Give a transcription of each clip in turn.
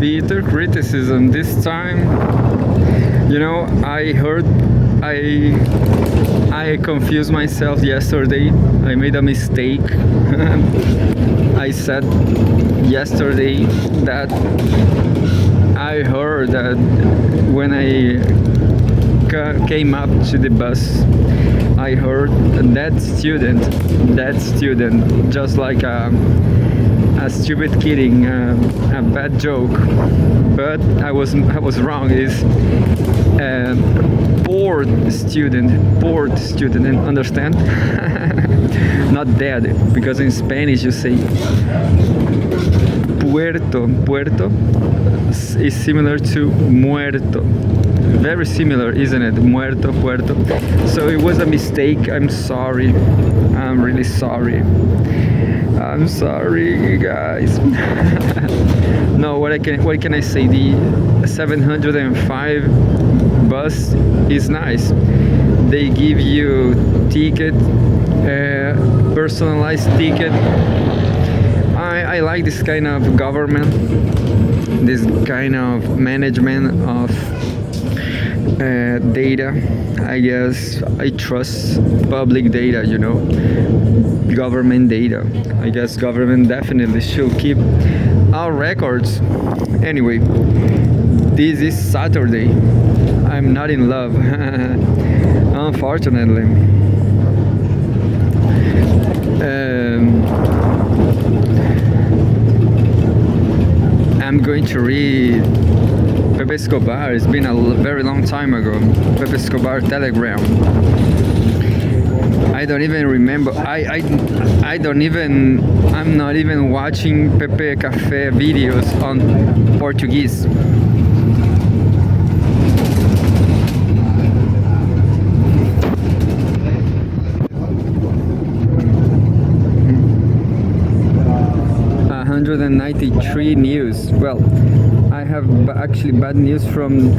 bitter criticism. This time, I heard I confused myself yesterday. I made a mistake. I said yesterday that I heard that when I came up to the bus, I heard that student, just like a stupid kidding, a bad joke, but I was wrong. Is bored student, understand? Not dead, because in Spanish you say puerto is similar to muerto, very similar, isn't it? Muerto, puerto. So it was a mistake. I'm sorry, I'm really sorry. I'm sorry, guys. No, what can I say? The 705 bus is nice. They give you ticket, personalized ticket. I like this kind of government, this kind of management of data. I guess I trust public data, government data. I guess government definitely should keep our records. Anyway, this is Saturday. I'm not in love, unfortunately. I'm going to read Pepe Escobar. It's been a very long time ago. Pepe Escobar Telegram. I don't even remember. I don't even. I'm not even watching Pepe Cafe videos on Portuguese. $193 news. Well, I have actually bad news from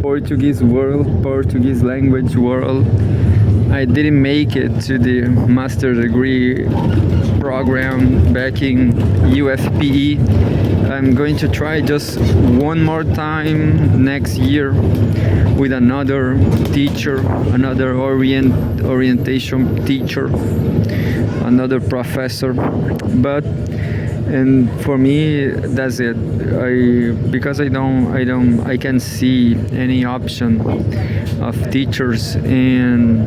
Portuguese language world. I didn't make it to the master degree program back in UFPE. I'm going to try just one more time next year with another teacher, another orientation teacher, another professor. But and for me that's it. Because I can see any option of teachers and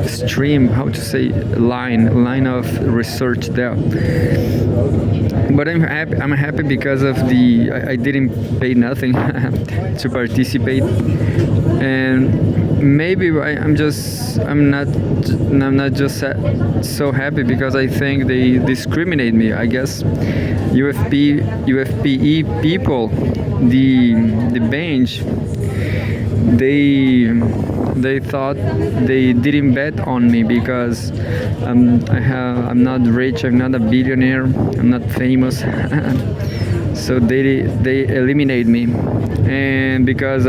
stream, how to say, line of research there. But I'm happy because of I didn't pay nothing to participate, and maybe I'm not just so happy because I think they discriminate me. I guess UFPE people, the bench, they thought they didn't bet on me because I'm not rich, I'm not a billionaire, I'm not famous. So they eliminate me, and because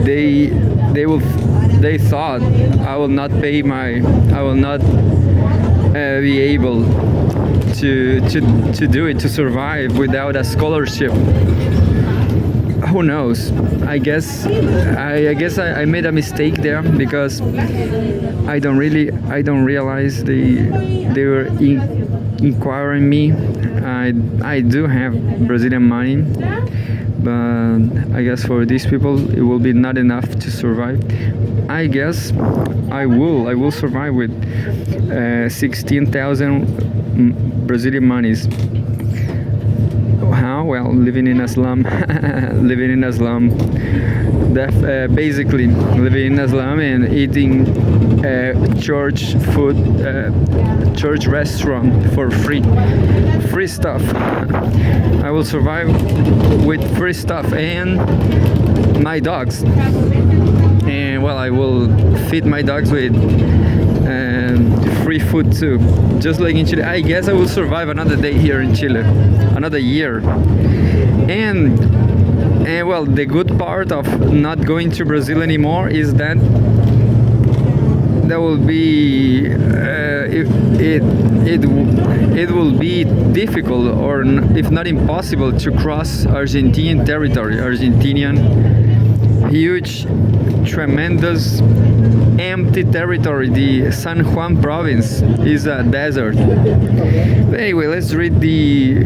they thought I will not be able to do it, to survive without a scholarship. Who knows? I guess I made a mistake there because I don't realize they were inquiring me. I do have Brazilian money, but I guess for these people it will be not enough to survive. I guess I will survive with 16,000 Brazilian monies. How? Well, living in a slum. Basically living in a slum and eating church food, church restaurant for free stuff. I will survive with free stuff and my dogs, and well, I will feed my dogs with free food too, just like in Chile. I guess I will survive another day here in Chile, another year. And well, the good part of not going to Brazil anymore is that that will be it will be difficult or if not impossible to cross Argentinian territory. Argentinian huge, tremendous, empty territory. The San Juan province is a desert. But anyway, let's read the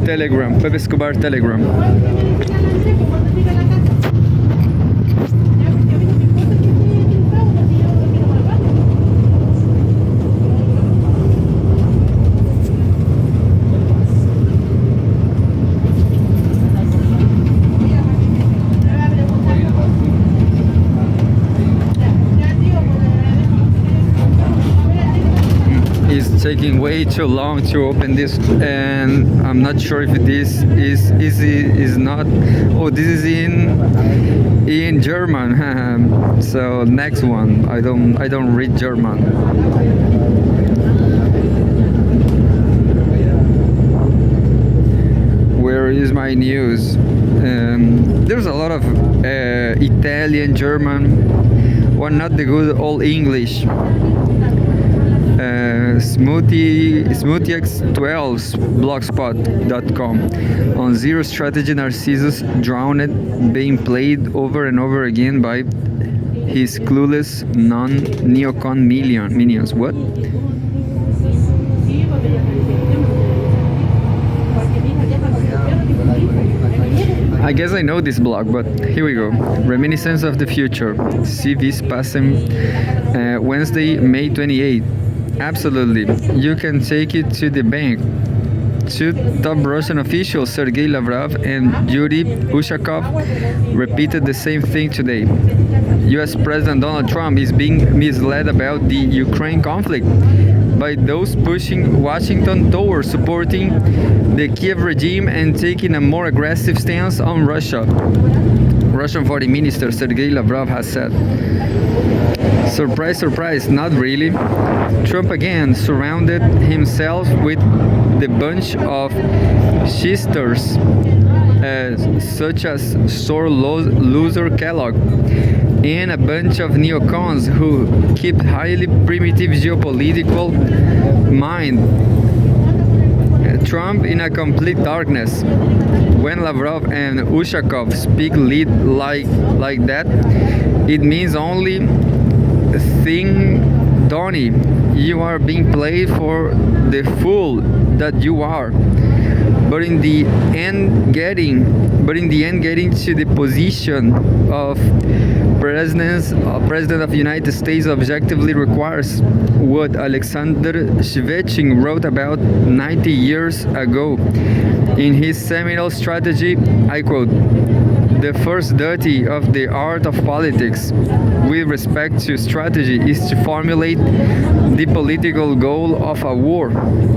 telegram, Pepe Escobar telegram. Taking way too long to open this, and I'm not sure if this is not. Oh, this is in German. So next one. I don't read German. Where is my news? There's a lot of Italian, German, well, not the good old English. SmoothieX12's blogspot.com on Zero Strategy Narcissus drowned, being played over and over again by his clueless non-neocon minions. What? I guess I know this blog, but here we go. Reminiscence of the Future. CV's passing Wednesday, May 28th. Absolutely. You can take it to the bank. Two top Russian officials, Sergei Lavrov and Yuri Ushakov, repeated the same thing today. US President Donald Trump is being misled about the Ukraine conflict by those pushing Washington towards supporting the Kiev regime and taking a more aggressive stance on Russia. Russian Foreign Minister Sergei Lavrov has said. Surprise, surprise, not really. Trump again surrounded himself with the bunch of shysters such as sore loser Kellogg and a bunch of neocons who keep highly primitive geopolitical mind. Trump in a complete darkness. When Lavrov and Ushakov speak lead like that, it means only thing, Donnie. You are being played for the fool that you are. But in the end, getting to the position of President of the United States objectively requires what Alexander Shvechin wrote about 90 years ago in his seminal strategy. I quote, "The first duty of the art of politics with respect to strategy is to formulate the political goal of a war.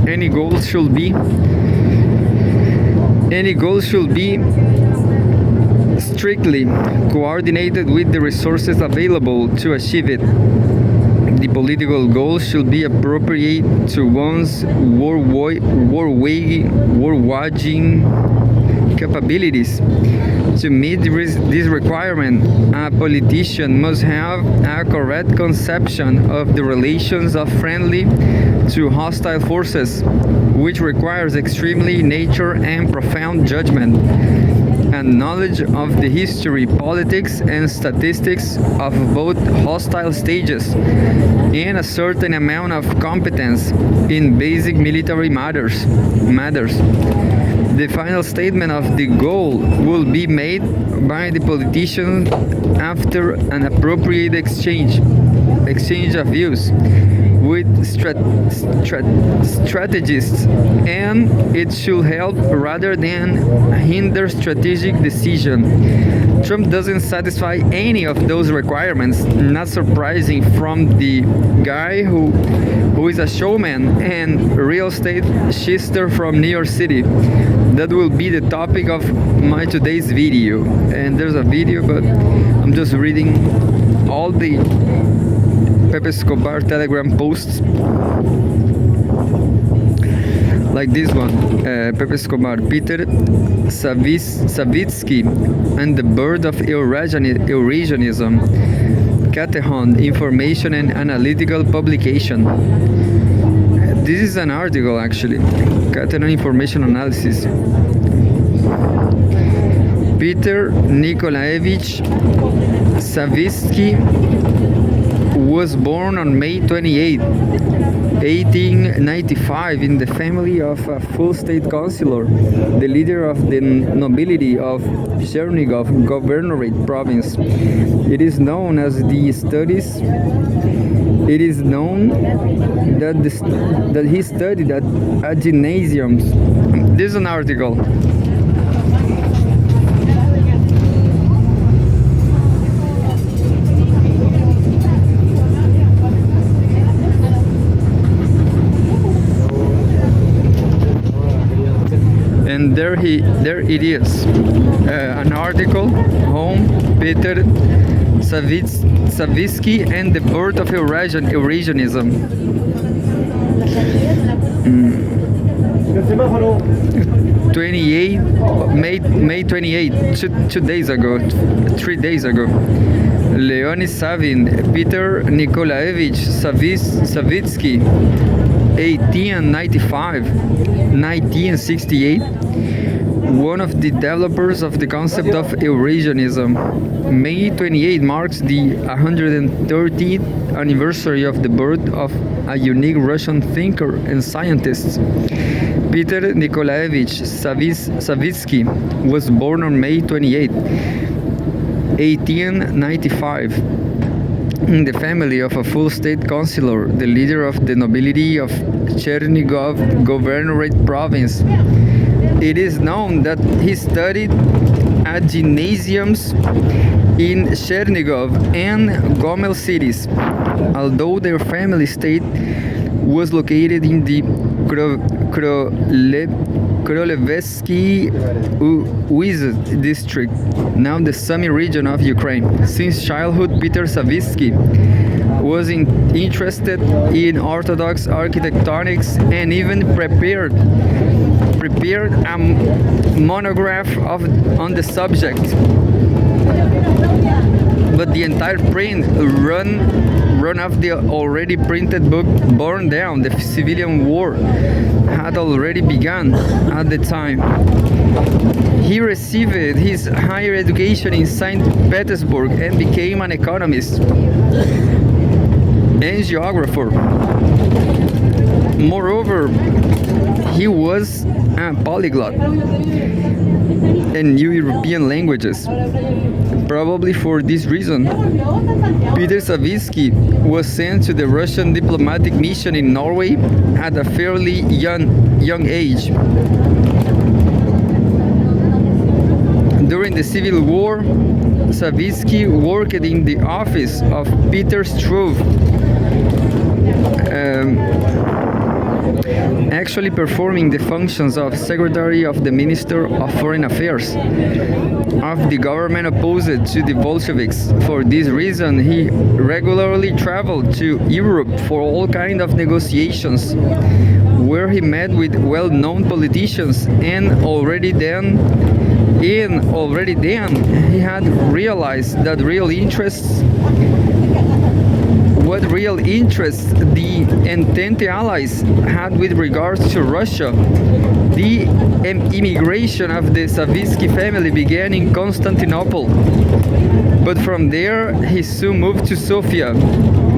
Any goal should be strictly coordinated with the resources available to achieve it. The political goal should be appropriate to one's war-waging capabilities. To meet this requirement, a politician must have a correct conception of the relations of friendly to hostile forces, which requires extremely nature and profound judgment, and knowledge of the history, politics, and statistics of both hostile stages, and a certain amount of competence in basic military matters. The final statement of the goal will be made by the politician after an appropriate exchange of views with strategists, and it should help rather than hinder strategic decision. Trump doesn't satisfy any of those requirements, not surprising from the guy who is a showman and real estate shyster from New York City. That will be the topic of my today's video. And there's a video, but I'm just reading all the Pepe Escobar Telegram posts, like this one. Pepe Escobar, Peter Savitsky and the Bird of Eurasianism. Catejon Information and Analytical Publication. This is an article actually. Catejon Information Analysis. Peter Nikolaevich Savitsky was born on May 28, 1895 in the family of a full state councilor, the leader of the nobility of Chernigov Governorate province. It is known that he studied at gymnasiums. This is an article. And there it is, an article, home, Peter Savitsky and the birth of Eurasianism. May 28, 3 days ago. Leonis Savin, Peter Nikolaevich Savitsky, 1968, one of the developers of the concept of Eurasianism. May 28 marks the 130th anniversary of the birth of a unique Russian thinker and scientist. Peter Nikolaevich Savitsky was born on May 28, 1895. In the family of a full state councilor, the leader of the nobility of Chernigov Governorate province. It is known that he studied at gymnasiums in Chernigov and Gomel cities, although their family estate was located in the Krolevsky Uyezd district, now the Sumy region of Ukraine. Since childhood, Peter Savitsky was interested in Orthodox architectonics and even prepared a monograph on the subject. But the entire print run of the already printed book burned down. The civilian war had already begun at the time. He received his higher education in St. Petersburg and became an economist and geographer. Moreover, he was a polyglot and knew European languages. Probably for this reason, Peter Savitsky was sent to the Russian diplomatic mission in Norway at a fairly young age. During the Civil War, Savitsky worked in the office of Peter Struve, actually performing the functions of Secretary of the Minister of Foreign Affairs of the government opposed to the Bolsheviks. For this reason, he regularly traveled to Europe for all kinds of negotiations, where he met with well-known politicians, and already then he had realized that what real interests the Entente allies had with regards to Russia. The immigration of the Savitsky family began in Constantinople, but from there he soon moved to Sofia,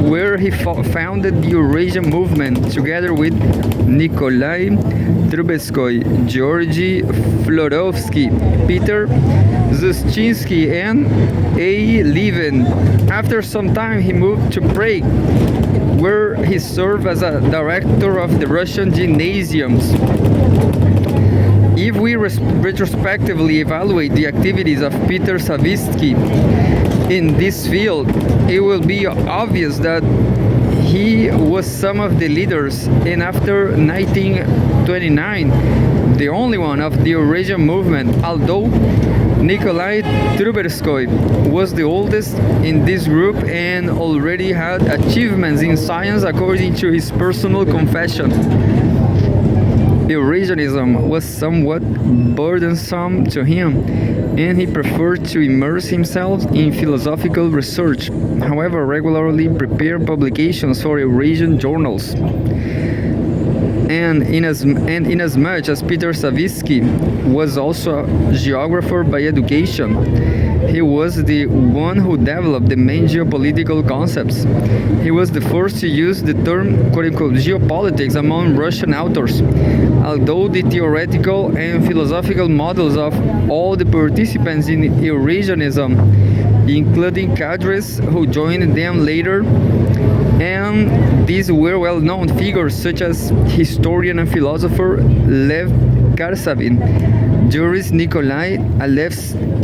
where he founded the Eurasian movement together with Nikolai Trubetskoy, Georgy Florovsky, Peter Zuszczynski, and A. Levin. After some time, he moved to Prague, where he served as a director of the Russian gymnasiums. If we retrospectively evaluate the activities of Peter Savitsky in this field, it will be obvious that he was some of the leaders, and after 1929, the only one of the Eurasian movement, although Nikolai Trubetskoy was the oldest in this group and already had achievements in science according to his personal confession. Eurasianism was somewhat burdensome to him, and he preferred to immerse himself in philosophical research, however regularly prepared publications for Eurasian journals. And inasmuch as Peter Savitsky was also a geographer by education, he was the one who developed the main geopolitical concepts. He was the first to use the term quote-unquote geopolitics among Russian authors, although the theoretical and philosophical models of all the participants in Eurasianism, including cadres who joined them later, and these were well-known figures such as historian and philosopher Lev Karsavin, jurist Nikolai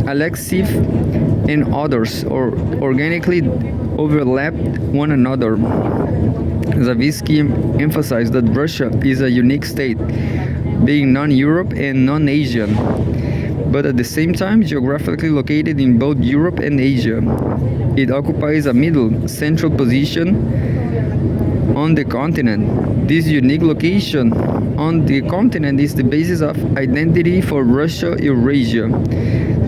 Alexiev, and others, or organically overlapped one another. Savitsky emphasized that Russia is a unique state, being non-Europe and non-Asian, but at the same time geographically located in both Europe and Asia. It occupies a middle, central position on the continent. This unique location on the continent is the basis of identity for Russia-Eurasia.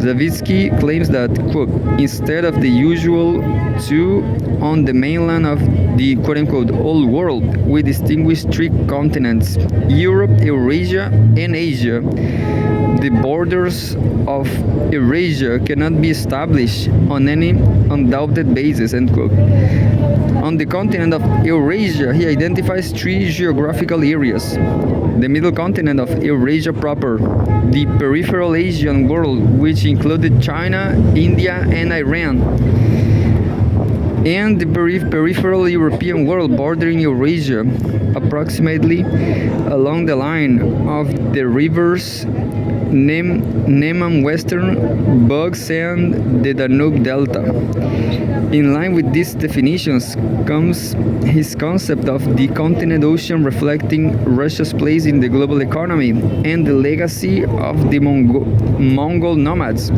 Savitsky claims that, quote, instead of the usual two on the mainland of the quote-unquote old world, we distinguish three continents, Europe, Eurasia, and Asia. The borders of Eurasia cannot be established on any undoubted basis, end quote. On the continent of Eurasia, he identifies three geographical areas: the middle continent of Eurasia proper, the peripheral Asian world, which included China, India, and Iran, and the peripheral European world bordering Eurasia, approximately along the line of the rivers Neman Western, Bugs, and the Danube Delta. In line with these definitions comes his concept of the continent ocean reflecting Russia's place in the global economy and the legacy of the Mongol nomads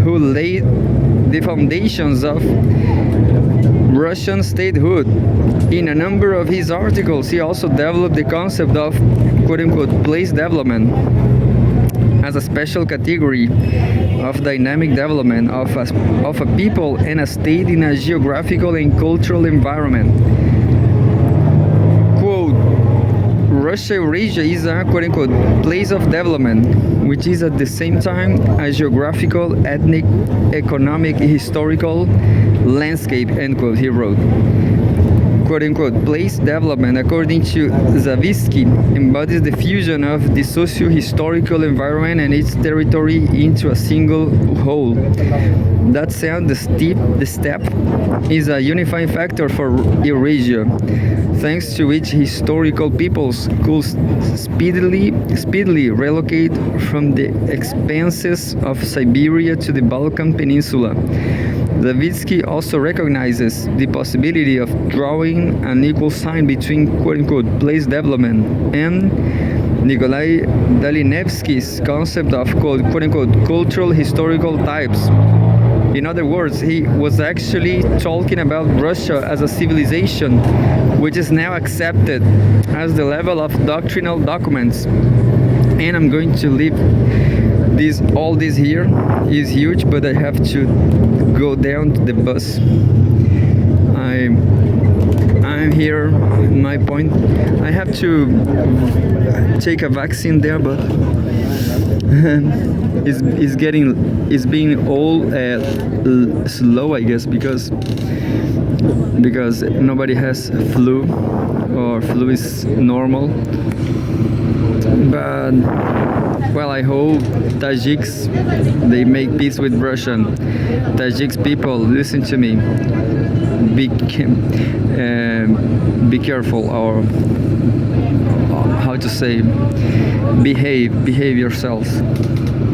who laid the foundations of Russian statehood. In a number of his articles, he also developed the concept of quote-unquote place development as a special category of dynamic development of a people and a state in a geographical and cultural environment. Quote, Russia-Eurasia is a quote-unquote place of development, which is at the same time a geographical, ethnic, economic, historical landscape, end quote, he wrote. Quote-unquote place development, according to Savitsky, embodies the fusion of the socio-historical environment and its territory into a single whole. That said, the step is a unifying factor for Eurasia, thanks to which historical peoples could speedily relocate from the expanses of Siberia to the Balkan Peninsula. Savitsky also recognizes the possibility of drawing an equal sign between quote-unquote place development and Nikolai Dalinevsky's concept of quote-unquote cultural historical types. In other words, he was actually talking about Russia as a civilization which is now accepted as the level of doctrinal documents. And I'm going to leave all this here is huge, but I have to go down to the bus. I'm here. My point, I have to take a vaccine there, but it's being all slow, I guess, because nobody has flu, or flu is normal. But well, I hope Tajiks, they make peace with Russian. Tajiks people, listen to me. Be careful, or how to say, behave yourselves.